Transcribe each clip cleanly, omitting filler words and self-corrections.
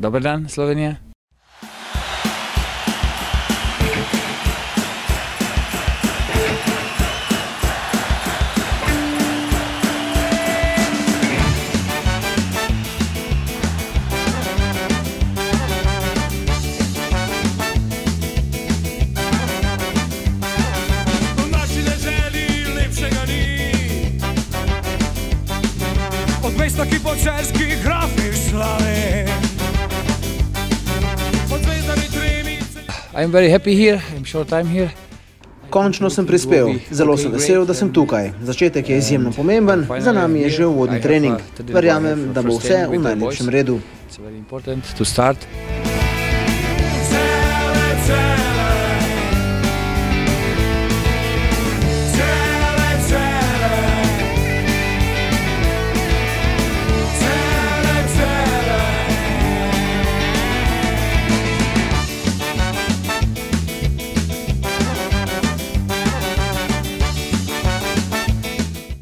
Dobar dan, Slovenija. Od mesta, ki po češki grafih slave. I'm very happy here. I'm short time here. Končno sem prispel. Zelo sem vesel, da sem tukaj. Začetek je izjemno pomemben, za nami je že uvodni trening. Verjamem, da bo vse v najlepšem redu. It's very important to start.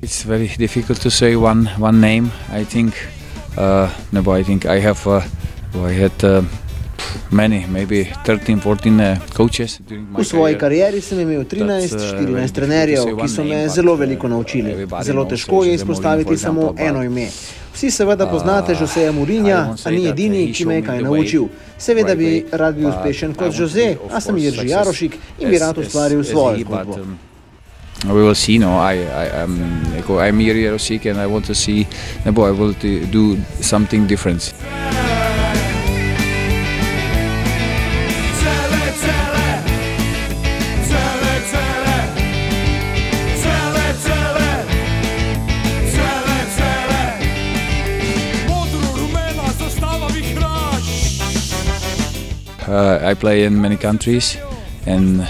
It's very difficult to say one name. I think I have I had many, maybe 13, 14 coaches during my V svoji karieri sem imel 13-14 trenerjev, ki so me zelo veliko naučili. Zelo težko je izpostaviti samo eno ime. Vsi seveda poznate Joseja Mourinha, a ni edini, ki me je kaj naučil. Seveda bi rad bil uspešen kot Jose, a sem Jerzy Jarošik in bi rad ustvaril svojo zgodbo. We will see. I'm Jerzy Jarošik and I want to see I will do something different. I play in many countries and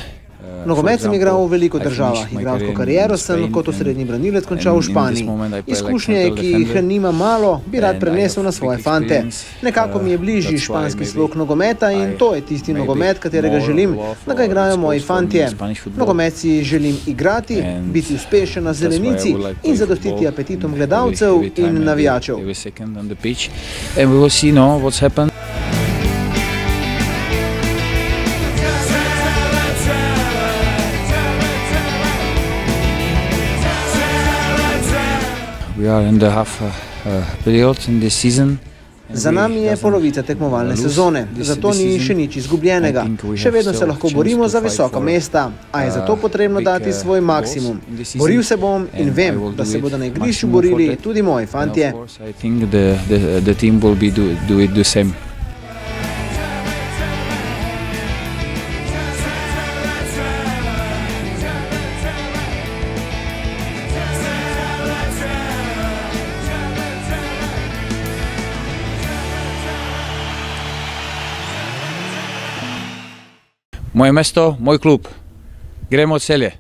Nogomet sem igral v veliko državah. Igralsko kariero sem kot osrednji branilec končal v Španiji. Izkušnje, ki jih nimam malo, bi rad prenesel na svoje fante. Nekako mi je bližji španski slog nogometa in to je tisti nogomet, katerega želim, da ga igrajo moji fantje. Nogomet si želim igrati, biti uspešen na zelenici in zadostiti apetitom gledalcev in navijačev. We are in the half period in this season. Za nami je polovica tekmovalne sezone, zato ni še nič izgubljenega. Še vedno se lahko borimo za visoka mesta, a je zato potrebno dati svoj maksimum. Boril se bom in vem, da se bodo na igrišču borili tudi moji fantje. Moje mesto, moj klub. Gremo Celje.